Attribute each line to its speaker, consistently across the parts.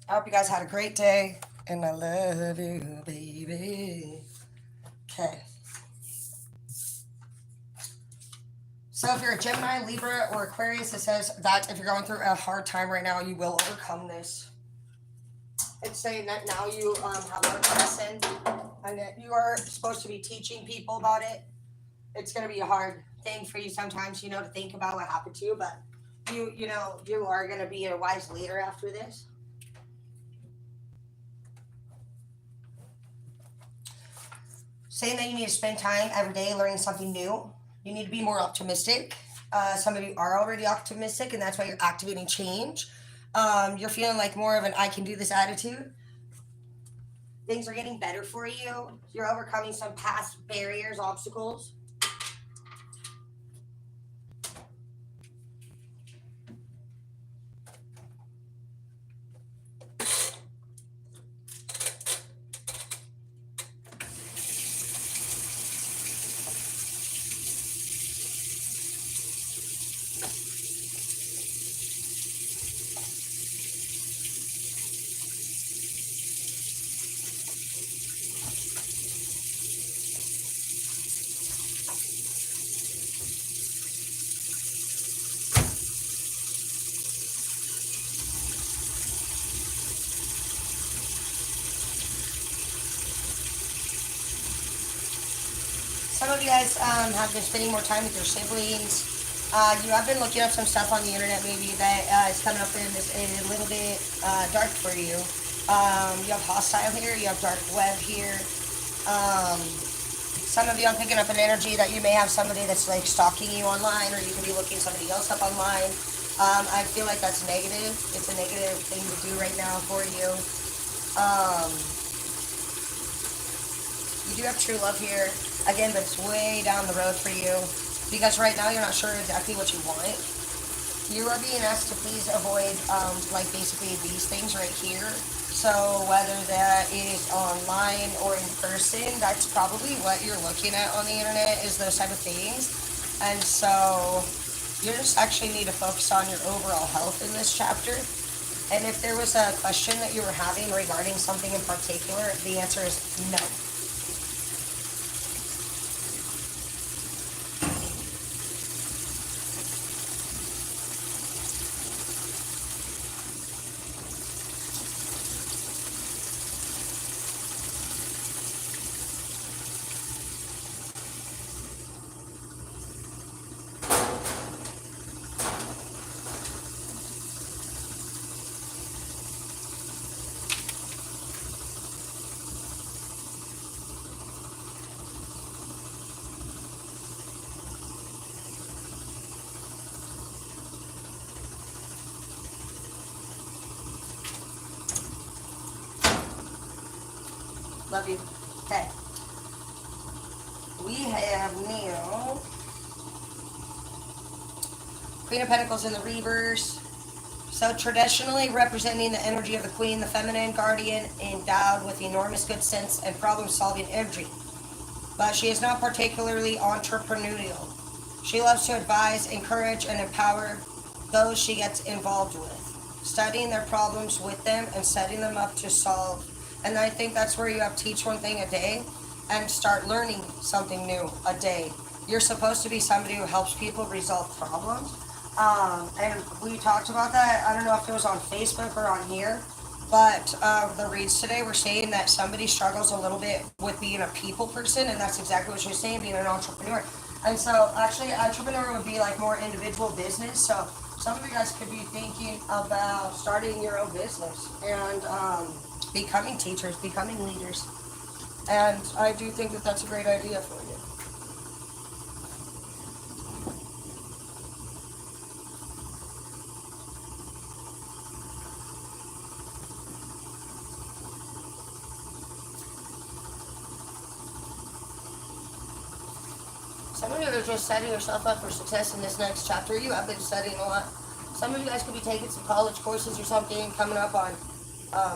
Speaker 1: I hope you guys had a great day, and I love you, baby. Okay. So if you're a Gemini, Libra, or Aquarius, it says that if you're going through a hard time right now, you will overcome this. It's saying that now you have learned a lesson, and that you are supposed to be teaching people about it. It's going to be a hard thing for you sometimes, to think about what happened to you, but you are going to be a wise leader after this. Saying that you need to spend time every day learning something new. You need to be more optimistic. Some of you are already optimistic, and that's why you're activating change. You're feeling like more of an I can do this attitude. Things are getting better for you. You're overcoming some past barriers, obstacles. Some of you guys have been spending more time with your siblings. You have been looking up some stuff on the internet maybe that is coming up in this a little bit dark for you. You have hostile here, you have dark web here. Some of you, I'm picking up an energy that you may have somebody that's like stalking you online, or you can be looking somebody else up online. I feel like that's negative. It's a negative thing to do right now for you. Um, you do have true love here. Again, but it's way down the road for you because right now you're not sure exactly what you want. You are being asked to please avoid, like basically these things right here. So whether that is online or in person, that's probably what you're looking at on the internet is those type of things. And so you just actually need to focus on your overall health in this chapter. And if there was a question that you were having regarding something in particular, the answer is no. Love you. Okay. We have now Queen of Pentacles in the reverse. So traditionally representing the energy of the queen, the feminine guardian, endowed with enormous good sense and problem-solving energy. But she is not particularly entrepreneurial. She loves to advise, encourage, and empower those she gets involved with, studying their problems with them and setting them up to solve. And I think that's where you have to teach one thing a day and start learning something new a day. You're supposed to be somebody who helps people resolve problems. And we talked about that. I don't know if it was on Facebook or on here, but the reads today were saying that somebody struggles a little bit with being a people person, and that's exactly what you're saying, being an entrepreneur. And so, actually, entrepreneur would be like more individual business. So, some of you guys could be thinking about starting your own business and becoming teachers, becoming leaders. And I do think that that's a great idea for you. Some of you are just setting yourself up for success in this next chapter. You have been studying a lot. Some of you guys could be taking some college courses or something, coming up on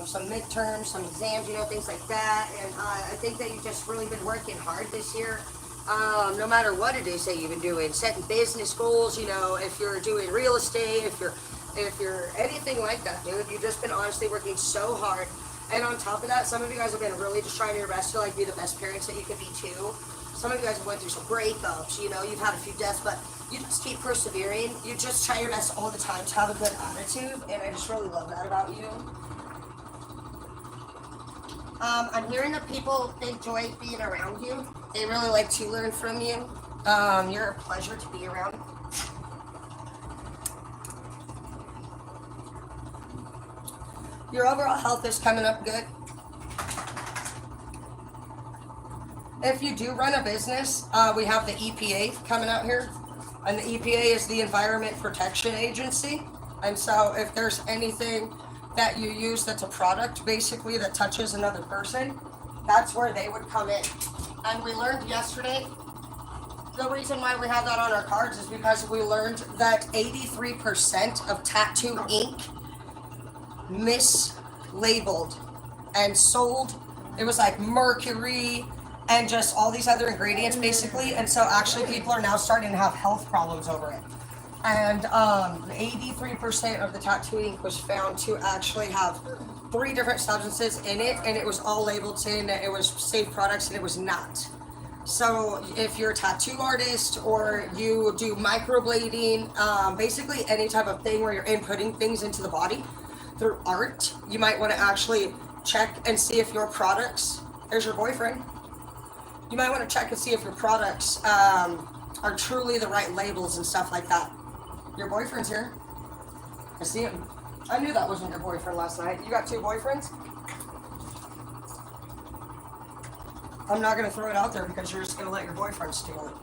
Speaker 1: some midterms, some exams, things like that. And I think that you've just really been working hard this year. No matter what it is that you've been doing, setting business goals, if you're doing real estate, if you're If you're anything like that, dude, you've just been honestly working so hard. And on top of that, some of you guys have been really just trying your best to like be the best parents that you could be too. Some of you guys have went through some breakups, you know, you've had a few deaths, but you just keep persevering. You just try your best all the time to have a good attitude, and I just really love that about you. I'm hearing that people enjoy being around you. They really like to learn from you. You're a pleasure to be around. Your overall health is coming up good. If you do run a business, we have the EPA coming out here. And the EPA is the Environment Protection Agency. And so if there's anything that you use that's a product, basically, that touches another person, that's where they would come in. And we learned yesterday, the reason why we have that on our cards is because we learned that 83% of tattoo ink mislabeled and sold. It was like mercury and just all these other ingredients basically, and so actually people are now starting to have health problems over it. And 83% of the tattoo ink was found to actually have 3 different substances in it, and it was all labeled saying that it was safe products, and it was not. So if you're a tattoo artist or you do microblading, basically any type of thing where you're inputting things into the body through art, you might want to actually check and see if your products, there's your boyfriend, you might want to check and see if your products are truly the right labels and stuff like that. Your boyfriend's here. I see him. I knew that wasn't your boyfriend last night. You got 2 boyfriends? I'm not going to throw it out there because you're just going to let your boyfriend steal it.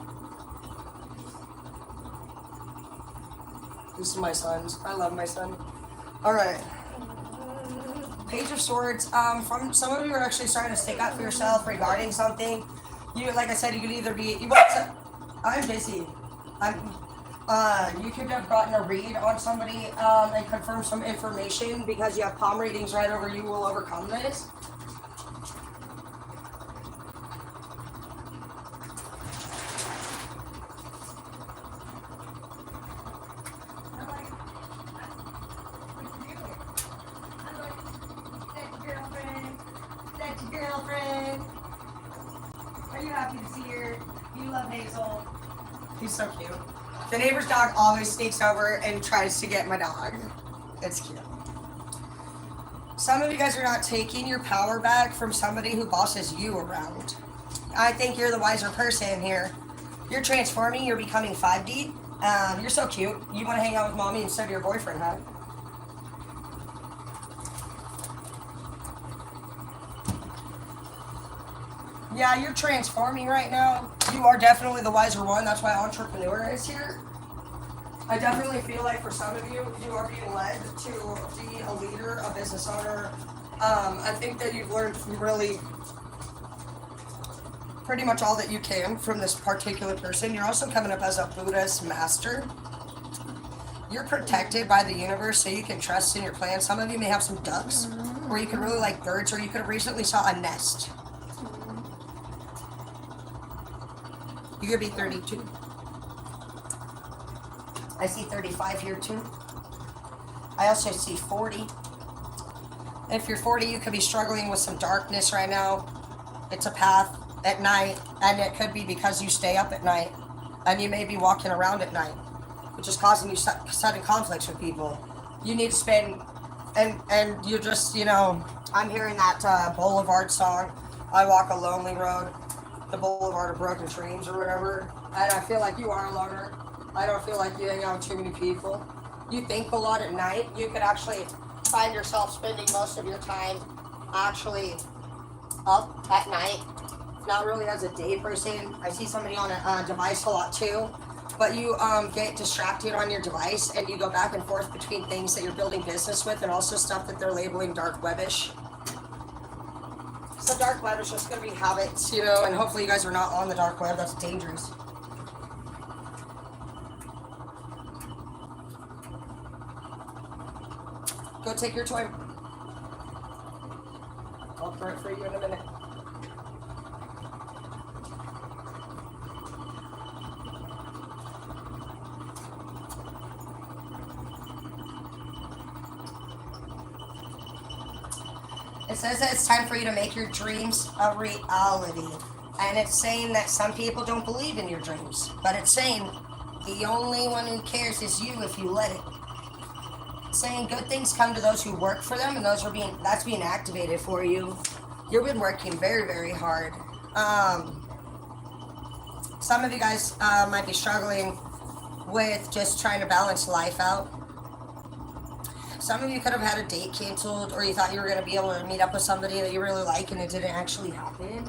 Speaker 1: These are my sons. I love my son. All right. Page of Swords. From some of you are actually starting to stick up for yourself regarding something. You, like I said, you could either be. I'm busy. You could have gotten a read on somebody and confirm some information because you have palm readings right over you will overcome this. He's so cute. The neighbor's dog always sneaks over and tries to get my dog. It's cute. Some of you guys are not taking your power back from somebody who bosses you around. I think you're the wiser person here. You're transforming. You're becoming 5D. You're so cute. You want to hang out with mommy instead of your boyfriend, huh? Yeah, you're transforming right now. You are definitely the wiser one. That's why entrepreneur is here. I definitely feel like for some of you, you are being led to be a leader, a business owner. I think that you've learned from really pretty much all that you can from this particular person. You're also coming up as a Buddhist master. You're protected by the universe, so you can trust in your plan. Some of you may have some ducks, or you could really like birds, or you could have recently saw a nest. You could be 32. I see 35 here too. I also see 40. If you're 40, you could be struggling with some darkness right now. It's a path at night, and it could be because you stay up at night, and you may be walking around at night, which is causing you sudden conflicts with people. You need to spend, and you just, you know, I'm hearing that Boulevard song, I Walk a Lonely Road, the Boulevard of Broken Dreams or whatever, and I feel like you are a loner. I don't feel like you hang out with too many people. You think a lot at night. You could actually find yourself spending most of your time actually up at night, not really as a day person. I see somebody on a device a lot too, but you get distracted on your device and you go back and forth between things that you're building business with and also stuff that they're labeling dark webbish. So dark web is just going to be habits, you know, and hopefully you guys are not on the dark web. That's dangerous. Go take your time. I'll pour it for you in a minute. It says that it's time for you to make your dreams a reality. And it's saying that some people don't believe in your dreams. But it's saying the only one who cares is you if you let it. It's saying good things come to those who work for them, and that's being activated for you. You've been working very, very hard. Some of you guys might be struggling with just trying to balance life out. Some of you could have had a date canceled, or you thought you were going to be able to meet up with somebody that you really like and it didn't actually happen.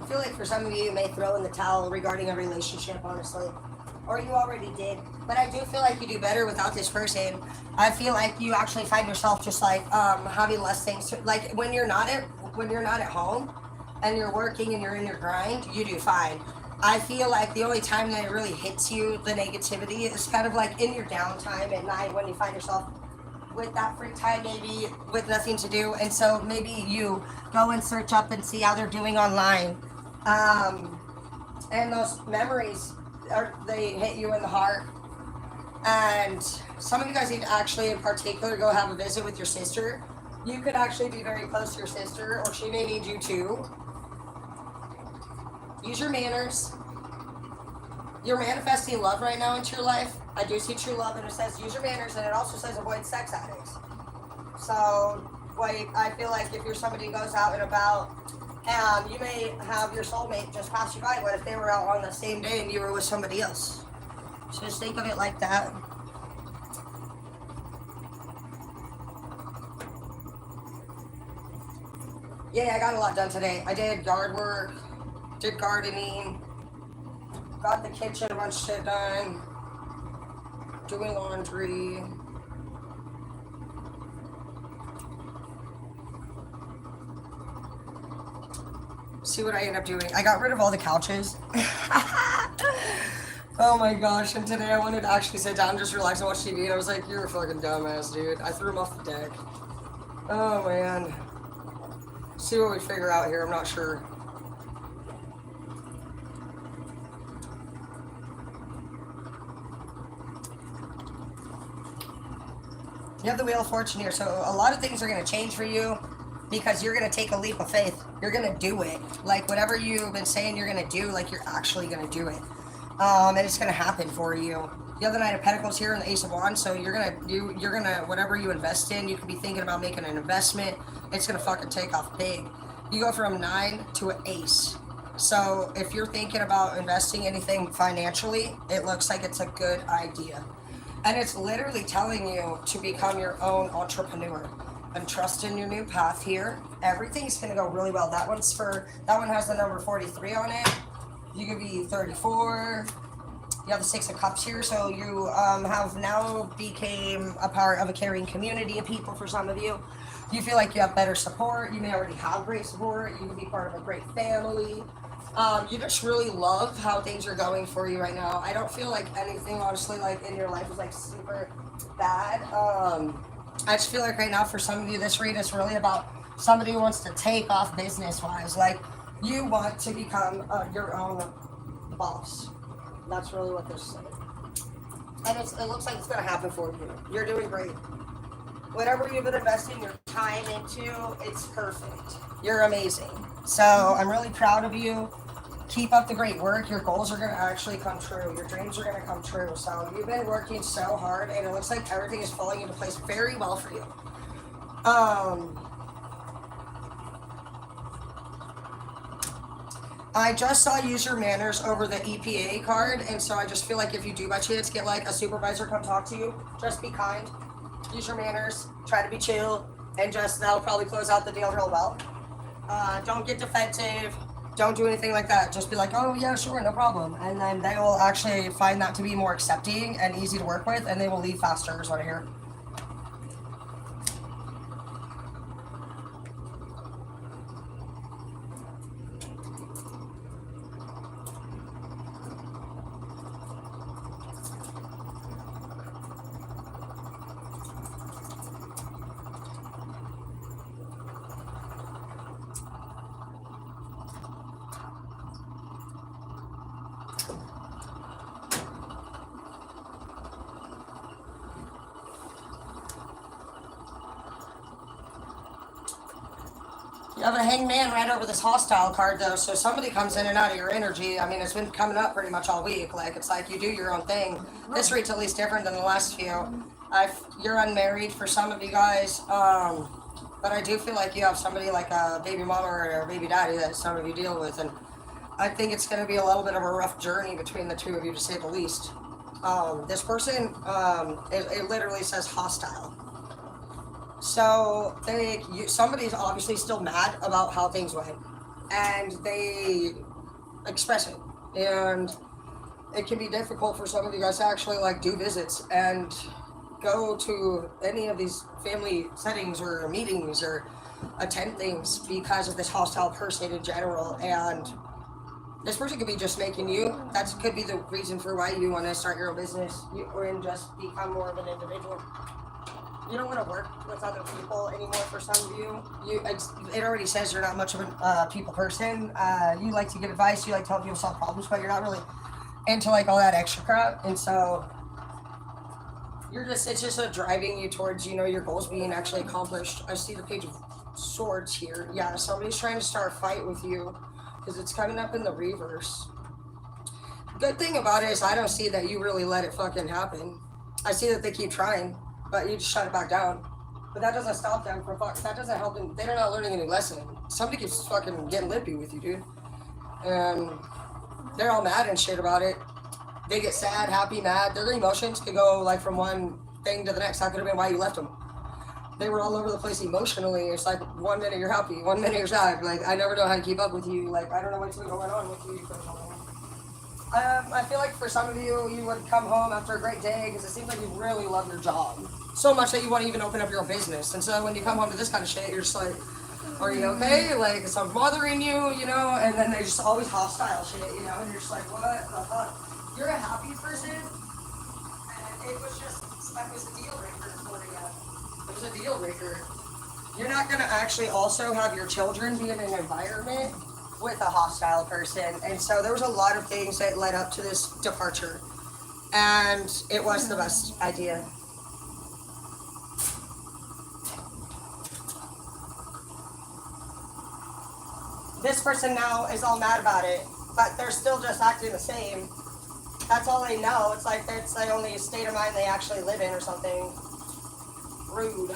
Speaker 1: I feel like for some of you, you may throw in the towel regarding a relationship, honestly. Or you already did. But I do feel like you do better without this person. I feel like you actually find yourself just like having less things to, like when you're not at home and you're working and you're in your grind, you do fine. I feel like the only time that it really hits you, the negativity, is kind of like in your downtime at night when you find yourself with that free time, maybe with nothing to do. And so maybe you go and search up and see how they're doing online. And those memories, they hit you in the heart. And some of you guys need to actually, in particular, go have a visit with your sister. You could actually be very close to your sister, or she may need you too. Use your manners. You're manifesting love right now into your life. I do see true love, and it says use your manners, and it also says avoid sex addicts. So, like, I feel like if you're somebody who goes out and about, you may have your soulmate just pass you by. What if they were out on the same day and you were with somebody else? So just think of it like that. Yeah, I got a lot done today. I did yard work, did gardening, got the kitchen a bunch of shit done, doing laundry. See what I end up doing. I got rid of all the couches. Oh my gosh, and today I wanted to actually sit down and just relax and watch TV, and I was like, you're a fucking dumbass, dude. I threw him off the deck. Oh man. See what we figure out here, I'm not sure. You have the Wheel of Fortune here, so a lot of things are going to change for you because you're going to take a leap of faith. You're going to do it. Like, whatever you've been saying you're going to do, like, you're actually going to do it. And it's going to happen for you. You have the Knight of Pentacles here and the Ace of Wands, so you're going to, whatever you invest in, you could be thinking about making an investment. It's going to fucking take off big. You go from 9 to an Ace. So if you're thinking about investing anything financially, it looks like it's a good idea. And it's literally telling you to become your own entrepreneur and trust in your new path here. Everything's going to go really well. That one has the number 43 on it. You could be 34. You have the Six of Cups here, so you have now became a part of a caring community of people for some of you. You feel like you have better support. You may already have great support. You can be part of a great family. You just really love how things are going for you right now. I don't feel like anything, honestly, like in your life is like super bad. I just feel like right now for some of you, this read is really about somebody who wants to take off business-wise. Like, you want to become your own boss. That's really what this is saying. And it looks like it's going to happen for you. You're doing great. Whatever you've been investing your time into, it's perfect. You're amazing. So I'm really proud of you. Keep up the great work. Your goals are going to actually come true. Your dreams are going to come true. So you've been working so hard, and it looks like everything is falling into place very well for you. I just saw use your manners over the EPA card, and so I just feel like if you do by chance get like a supervisor come talk to you, just be kind, use your manners, try to be chill, and just that'll probably close out the deal real well. Don't get defensive, don't do anything like that. Just be like, oh yeah, sure, no problem, and then they will actually find that to be more accepting and easy to work with, and they will leave faster, is what I hear. You have a hangman right over this hostile card though, so somebody comes in and out of your energy. I mean, it's been coming up pretty much all week. Like it's like you do your own thing. This read's at least different than the last few. You're unmarried for some of you guys, but I do feel like you have somebody like a baby mama or a baby daddy that some of you deal with, and I think it's going to be a little bit of a rough journey between the two of you, to say the least. This person, it literally says hostile. So somebody's obviously still mad about how things went, and they express it. And it can be difficult for some of you guys to actually like do visits and go to any of these family settings or meetings or attend things because of this hostile person in general. And this person could be just making you. That could be the reason for why you want to start your own business and just become more of an individual. You don't want to work with other people anymore for some of you. It already says you're not much of a people person. You like to give advice, you like to help people solve problems, but you're not really into like all that extra crap. And so it's just driving you towards, your goals being actually accomplished. I see the Page of Swords here. Yeah, somebody's trying to start a fight with you because it's coming up in the reverse. Good thing about it is I don't see that you really let it fucking happen. I see that they keep trying, but you just shut it back down. But that doesn't stop them from that doesn't help them. They're not learning any lesson. Somebody keeps fucking getting lippy with you, dude. And they're all mad and shit about it. They get sad, happy, mad. Their emotions could go like from one thing to the next. That could have been why you left them. They were all over the place emotionally. It's like 1 minute you're happy, 1 minute you're sad. Like I never know how to keep up with you. Like I don't know what's going on with you. I feel like for some of you, you would come home after a great day because it seems like you really love your job. So much that you want to even open up your own business. And so when you come home to this kind of shit, you're just like, are you okay? Like, is something bothering you, And then they just always hostile shit, And you're just like, what the fuck? You're a happy person. And it was a deal breaker for you. It was a deal breaker. You're not going to actually also have your children be in an environment with a hostile person. And so there was a lot of things that led up to this departure. And it was the best idea. This person now is all mad about it, but they're still just acting the same. That's all they know. It's like that's the only state of mind they actually live in or something. Rude.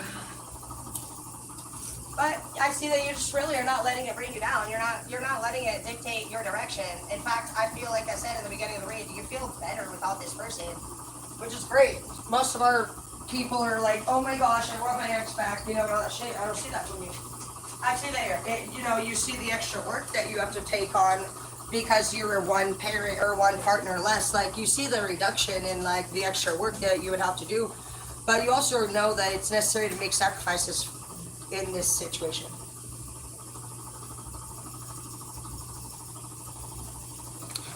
Speaker 1: But I see that you just really are not letting it bring you down. You're not letting it dictate your direction. In fact, I feel like I said in the beginning of the read, you feel better without this person, which is great. Most of our people are like, oh my gosh, I want my ex back, all that shit. I don't see that from you. I see that, you see the extra work that you have to take on because you're one parent or one partner less. Like you see the reduction in like the extra work that you would have to do, but you also know that it's necessary to make sacrifices in this situation.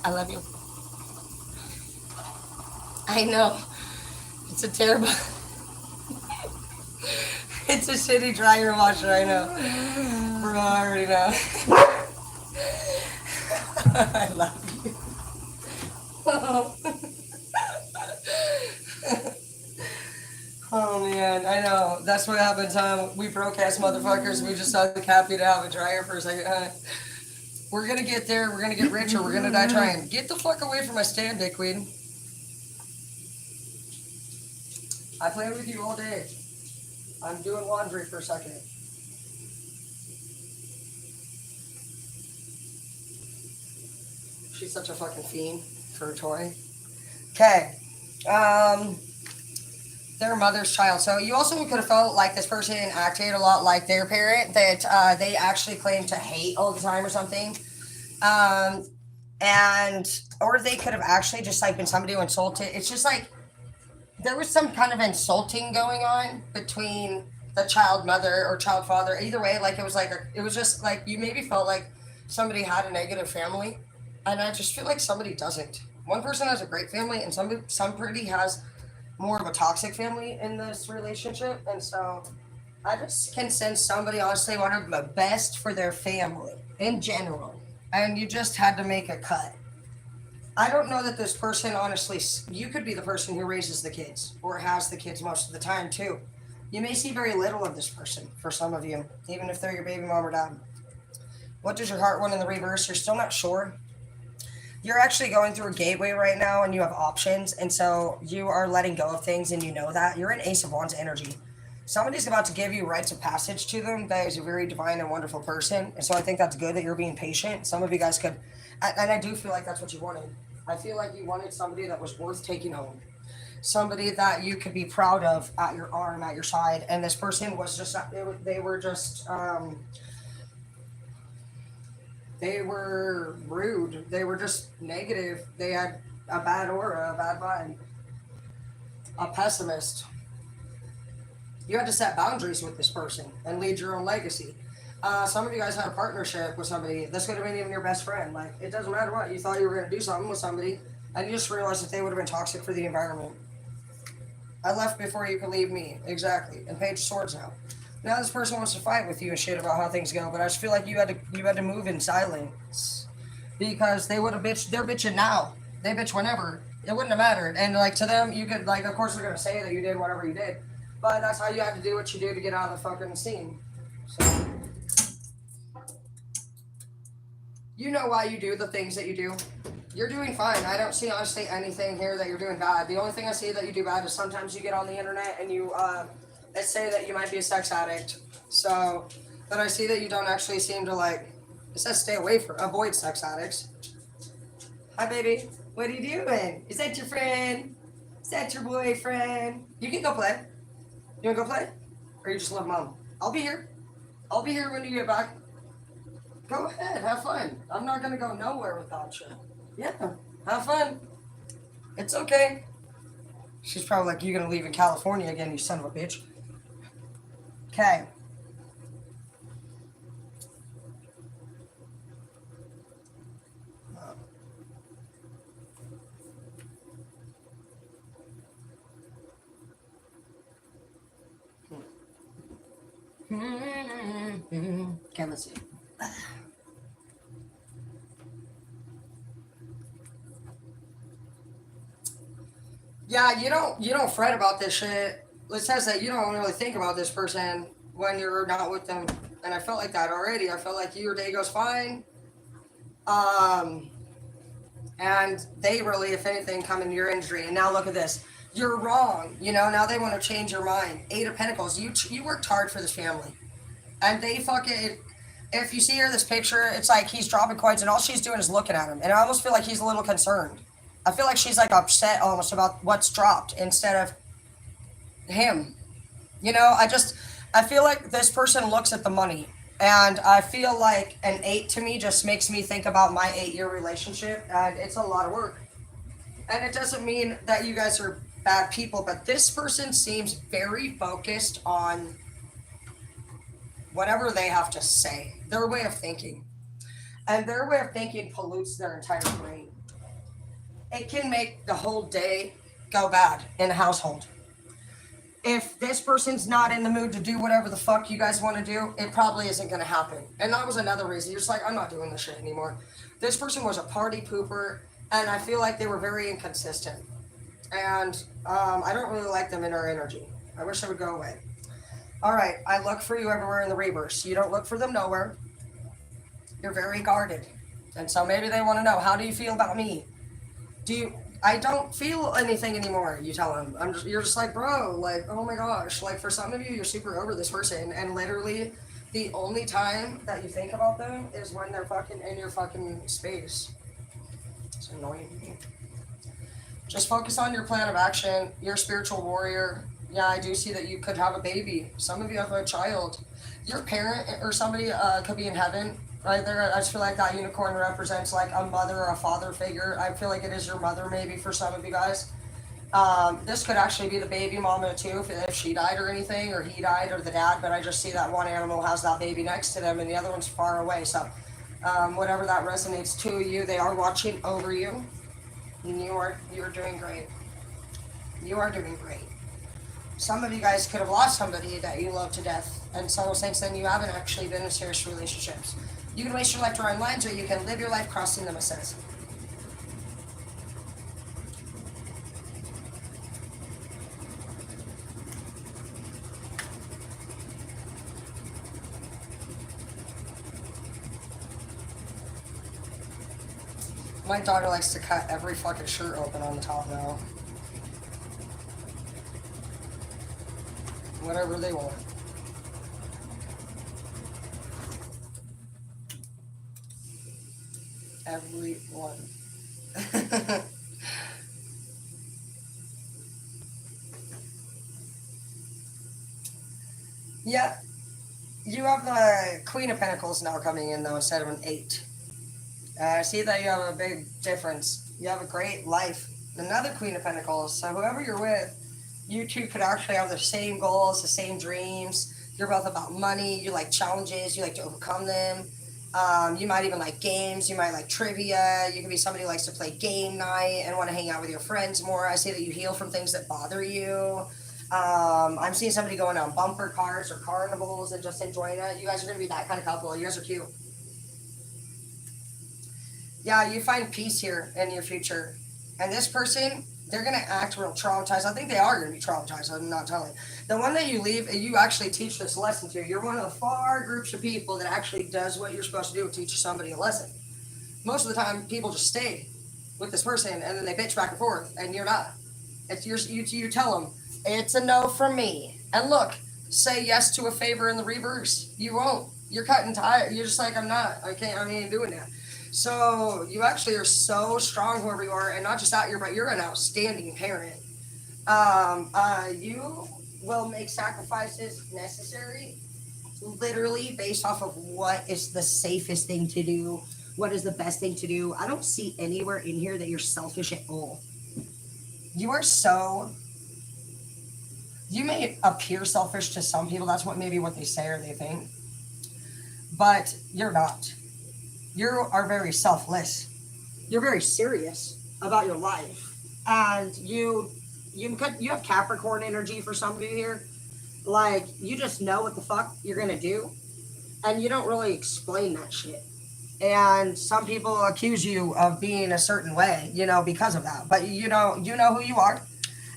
Speaker 1: I love you. I know. It's a terrible... It's a shitty dryer washer, I know. Bro, I already know. I love you. Oh man, I know. That's what happens, huh? We broke ass motherfuckers. We just so happy to have a dryer for a second. We're gonna get there. We're gonna get rich, or we're gonna die trying. Get the fuck away from my stand, Dick Queen. I play with you all day. I'm doing laundry for a second. She's such a fucking fiend for a toy. Okay. Their mother's child. So you also could have felt like this person acted a lot like their parent, that they actually claimed to hate all the time or something. Or they could have actually just like been somebody who insulted. It's just like, there was some kind of insulting going on between the child mother or child father. Either way, like it was just like you maybe felt like somebody had a negative family, and I just feel like somebody doesn't. One person has a great family, and somebody has more of a toxic family in this relationship, and so I just can sense somebody honestly wanted the best for their family in general, and you just had to make a cut. I don't know that this person, honestly, you could be the person who raises the kids or has the kids most of the time, too. You may see very little of this person for some of you, even if they're your baby mom or dad. What does your heart want in the reverse? You're still not sure. You're actually going through a gateway right now and you have options. And so you are letting go of things and you know that. You're in Ace of Wands energy. Somebody's about to give you rites of passage to them that is a very divine and wonderful person. And so I think that's good that you're being patient. Some of you guys could, and I do feel like that's what you wanted. I feel like you wanted somebody that was worth taking home, somebody that you could be proud of at your arm, at your side. And this person was just, they were just, they were rude. They were just negative. They had a bad aura, a bad vibe, a pessimist. You had to set boundaries with this person and lead your own legacy. Some of you guys had a partnership with somebody. This could have been even your best friend. Like, it doesn't matter what. You thought you were going to do something with somebody, and you just realized that they would have been toxic for the environment. I left before you could leave me. Exactly. And Page of Swords now. Now this person wants to fight with you and shit about how things go, but I just feel like you had to move in silence because they would have bitched. They're bitching now. They bitch whenever. It wouldn't have mattered. And like to them, you could like, of course, they're gonna say that you did whatever you did, but that's how you had to do what you do to get out of the fucking scene. So you know why you do the things that you do. You're doing fine. I don't see honestly anything here that you're doing bad. The only thing I see that you do bad is sometimes you get on the internet and you let's say that you might be a sex addict. So, but I see that you don't actually seem to like, it says stay away from, avoid sex addicts. Hi, baby. What are you doing? Is that your friend? Is that your boyfriend? You can go play. You want to go play? Or you just love mom? I'll be here. I'll be here when you get back. Go ahead. Have fun. I'm not going to go nowhere without you. Yeah. Have fun. It's okay. She's probably like, you're going to leave in California again, you son of a bitch. Okay. Okay, let's see. Yeah, you don't fret about this shit. It says that you don't really think about this person when you're not with them, and I felt like that already. I felt like your day goes fine, um, and they really, if anything, come in your injury. And now look at this. You're wrong. Now they want to change your mind. Eight of Pentacles. You worked hard for this family, and they fucking. If you see her this picture, it's like he's dropping coins, and all she's doing is looking at him, and I almost feel like he's a little concerned. I feel like she's like upset almost about what's dropped instead of him. I feel like this person looks at the money, and I feel like an 8 to me just makes me think about my 8-year relationship, and it's a lot of work. And it doesn't mean that you guys are bad people, but this person seems very focused on whatever they have to say, their way of thinking. And their way of thinking pollutes their entire brain. It can make the whole day go bad in a household. If this person's not in the mood to do whatever the fuck you guys want to do, it probably isn't going to happen. And that was another reason. You're just like, I'm not doing this shit anymore. This person was a party pooper, and I feel like they were very inconsistent. And I don't really like them in our energy. I wish they would go away. All right, I look for you everywhere in the reverse. You don't look for them nowhere. You're very guarded. And so maybe they want to know, how do you feel about me? I don't feel anything anymore, you tell them. You're just like, bro, like, oh my gosh. Like, for some of you, you're super over this person, and literally the only time that you think about them is when they're fucking in your fucking space. It's annoying. Just focus on your plan of action. You're a spiritual warrior. Yeah, I do see that you could have a baby. Some of you have a child. Your parent or somebody could be in heaven. Right there, I just feel like that unicorn represents like a mother or a father figure. I feel like it is your mother maybe for some of you guys. This could actually be the baby mama too, if she died or anything, or he died, or the dad, but I just see that one animal has that baby next to them and the other one's far away. So whatever that resonates to you, they are watching over you. And you're doing great. You are doing great. Some of you guys could have lost somebody that you love to death, and so since then you haven't actually been in serious relationships. You can waste your life drawing lines, or you can live your life crossing them, it says. My daughter likes to cut every fucking shirt open on the top now. Whatever they want. Everyone. Yeah, you have the Queen of Pentacles now coming in though instead of an 8. I see that you have a big difference. You have a great life. Another Queen of Pentacles. So whoever you're with, you two could actually have the same goals, the same dreams. You're both about money. You like challenges. You like to overcome them. You might even like games. You might like trivia. You could be somebody who likes to play game night and want to hang out with your friends more. I see that you heal from things that bother you. I'm seeing somebody going on bumper cars or carnivals and just enjoying it. You guys are going to be that kind of couple. You guys are cute. Yeah, you find peace here in your future. And this person, they're going to act real traumatized. I think they are going to be traumatized. I'm not telling. The one that you leave, you actually teach this lesson to. You're one of the far groups of people that actually does what you're supposed to do, teach somebody a lesson. Most of the time, people just stay with this person and then they bitch back and forth, and you're not. You tell them, it's a no from me. And look, say yes to a favor in the reverse. You won't. You're cutting ties. You're just like, I'm not. I ain't doing that. So you actually are so strong, whoever you are, and not just that, you're an outstanding parent. You will make sacrifices necessary, literally based off of what is the safest thing to do, what is the best thing to do. I don't see anywhere in here that you're selfish at all. You are so. You may appear selfish to some people. That's maybe what they say or they think, but you're not. You are very selfless. You're very serious about your life, and you have Capricorn energy for some of you here. Like you just know what the fuck you're gonna do, and you don't really explain that shit. And some people accuse you of being a certain way, because of that. But you know who you are.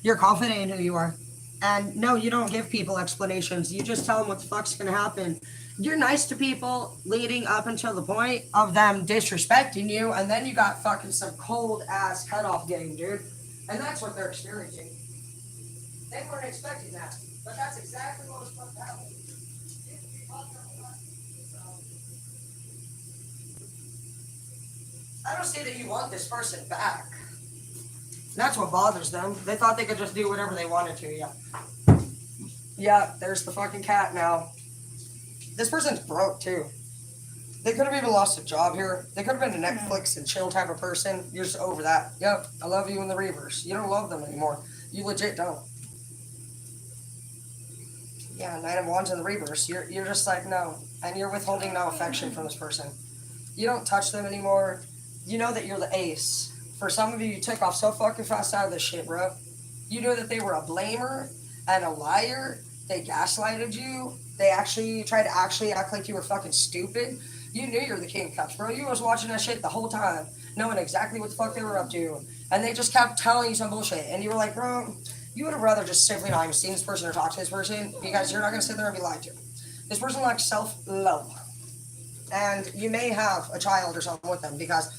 Speaker 1: You're confident in who you are. And no, you don't give people explanations. You just tell them what the fuck's gonna happen. You're nice to people leading up until the point of them disrespecting you, and then you got fucking some cold ass cutoff game, dude. And that's what they're experiencing. They weren't expecting that, but that's exactly what was supposed to happen. I don't say that you want this person back. That's what bothers them. They thought they could just do whatever they wanted to, yeah. Yeah, there's the fucking cat now. This person's broke, too. They could have even lost a job here. They could have been a Netflix and chill type of person. You're just over that. Yep, I love you in the reverse. You don't love them anymore. You legit don't. Yeah, Knight of Wands in the reverse. You're just like, no. And you're withholding no affection from this person. You don't touch them anymore. You know that you're the ace. For some of you, you took off so fucking fast out of this shit, bro. You knew that they were a blamer and a liar. They gaslighted you. They actually tried to act like you were fucking stupid. You knew you were the King of Cups, bro. You was watching that shit the whole time, knowing exactly what the fuck they were up to. And they just kept telling you some bullshit. And you were like, bro, you would have rather just simply not even seen this person or talk to this person because you're not going to sit there and be lied to. This person lacks self-love. And you may have a child or something with them because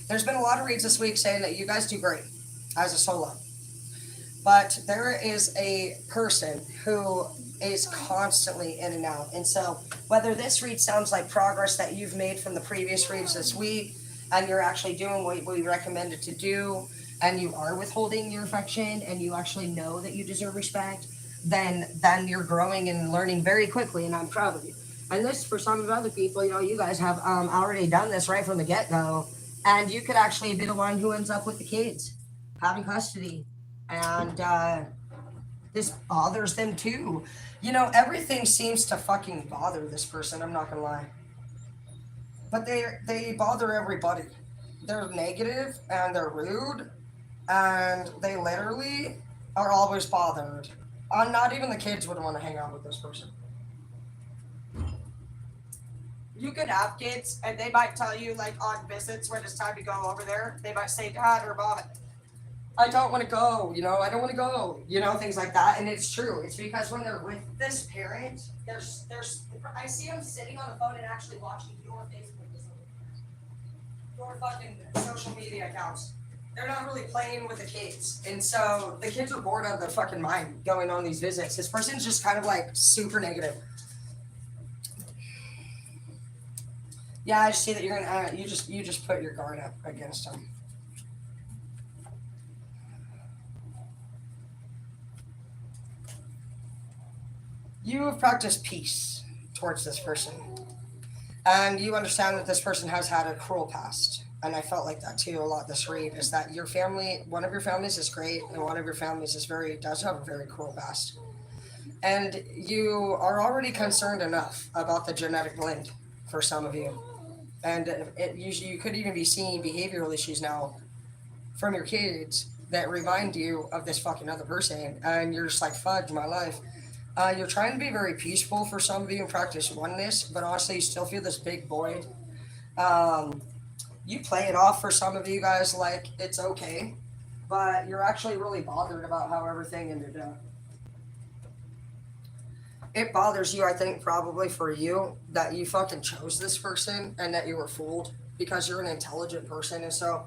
Speaker 1: there's been a lot of reads this week saying that you guys do great as a solo. But there is a person who is constantly in and out. And so whether this read sounds like progress that you've made from the previous reads this week, and you're actually doing what we recommended to do, and you are withholding your affection, and you actually know that you deserve respect, then you're growing and learning very quickly, and I'm proud of you. And this, for some of the other people, you guys have already done this right from the get-go, and you could actually be the one who ends up with the kids, having custody. And this bothers them too. Everything seems to fucking bother this person, I'm not gonna lie. But they bother everybody. They're negative and they're rude and they literally are always bothered. Not even the kids would want to hang out with this person. You could have kids and they might tell you, like, on visits when it's time to go over there, they might say, Dad or Mom, I don't want to go, I don't want to go, things like that. And it's true. It's because when they're with this parent, there's, I see them sitting on the phone and actually watching your Facebook. your fucking social media accounts. They're not really playing with the kids. And so the kids are bored out of their fucking mind going on these visits. This person's just kind of like super negative. Yeah, I just see that you're gonna you just put your guard up against them. You have practiced peace towards this person. And you understand that this person has had a cruel past. And I felt like that too a lot this read is that your family, one of your families is great, and one of your families does have a very cruel past. And you are already concerned enough about the genetic blend for some of you. And you could even be seeing behavioral issues now from your kids that remind you of this fucking other person. And you're just like, fudge my life. You're trying to be very peaceful for some of you and practice oneness, but honestly, you still feel this big void. Um, you play it off for some of you guys like it's okay, but you're actually really bothered about how everything ended up. It bothers you, I think, probably for you that you fucking chose this person and that you were fooled because you're an intelligent person. And so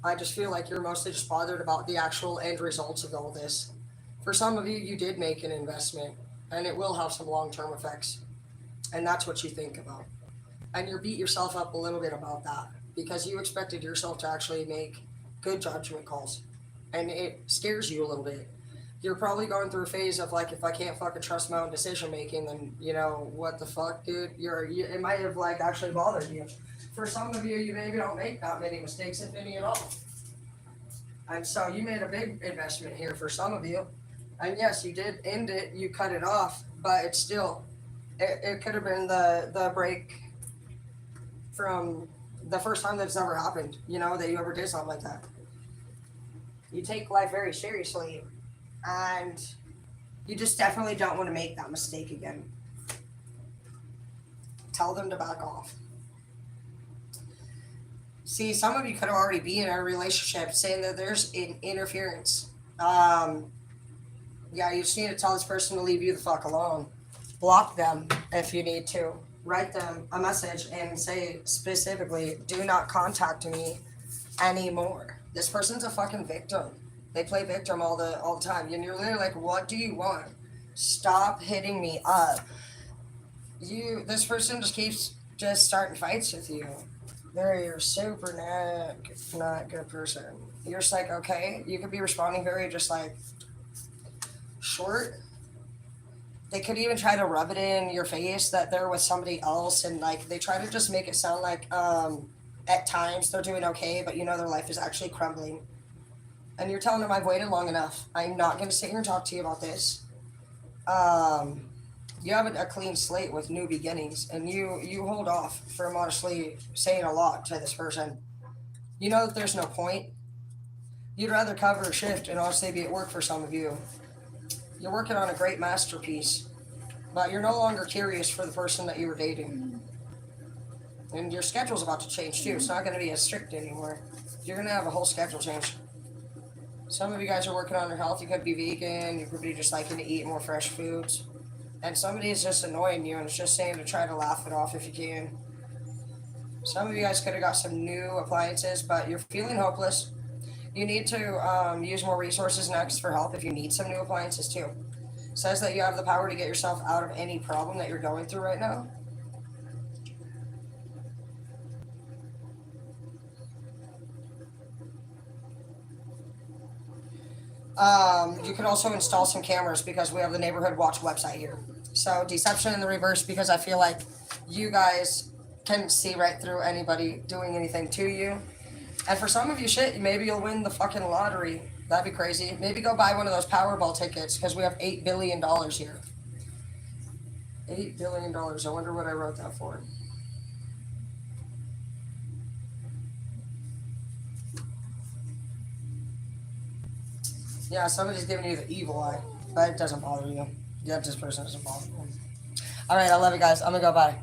Speaker 1: I just feel like you're mostly just bothered about the actual end results of all this. For some of you, you did make an investment and it will have some long term effects. And that's what you think about. And you beat yourself up a little bit about that because you expected yourself to actually make good judgment calls. And it scares you a little bit. You're probably going through a phase of like, if I can't fucking trust my own decision making, then what the fuck, dude? It might have like actually bothered you. For some of you, you maybe don't make that many mistakes, if any at all. And so you made a big investment here for some of you. And yes, you did end it, you cut it off, but it's still, it could have been the break from the first time that it's ever happened, that you ever did something like that. You take life very seriously, and you just definitely don't want to make that mistake again. Tell them to back off. See, some of you could already be in a relationship saying that there's interference. Yeah, you just need to tell this person to leave you the fuck alone. Block them if you need to. Write them a message and say specifically, do not contact me anymore. This person's a fucking victim. They play victim all the time. And you're literally like, what do you want? Stop hitting me up. This person just keeps starting fights with you. They're super not good person. You're just like, okay, you could be responding very just like short. They could even try to rub it in your face that they're with somebody else, and like they try to just make it sound like at times they're doing okay, but their life is actually crumbling. And you're telling them, I've waited long enough. I'm not going to sit here and talk to you about this. You have a clean slate with new beginnings, and you hold off from honestly saying a lot to this person. You know that there's no point. You'd rather cover a shift and honestly be at work for some of you. You're working on a great masterpiece, but you're no longer curious for the person that you were dating. And your schedule's about to change too. It's not going to be as strict anymore. You're going to have a whole schedule change. Some of you guys are working on your health. You could be vegan. You could be just liking to eat more fresh foods. And somebody is just annoying you and it's just saying to try to laugh it off if you can. Some of you guys could have got some new appliances, but you're feeling hopeless. You need to use more resources next for help if you need some new appliances too. It says that you have the power to get yourself out of any problem that you're going through right now. You can also install some cameras because we have the Neighborhood Watch website here. So deception in the reverse, because I feel like you guys can see right through anybody doing anything to you. And for some of you, shit, maybe you'll win the fucking lottery. That'd be crazy. Maybe go buy one of those Powerball tickets because we have $8 billion here. $8 billion. I wonder what I wrote that for. Yeah, somebody's giving you the evil eye, but it doesn't bother you. Yeah, this person doesn't bother you. All right, I love you guys. I'm going to go bye.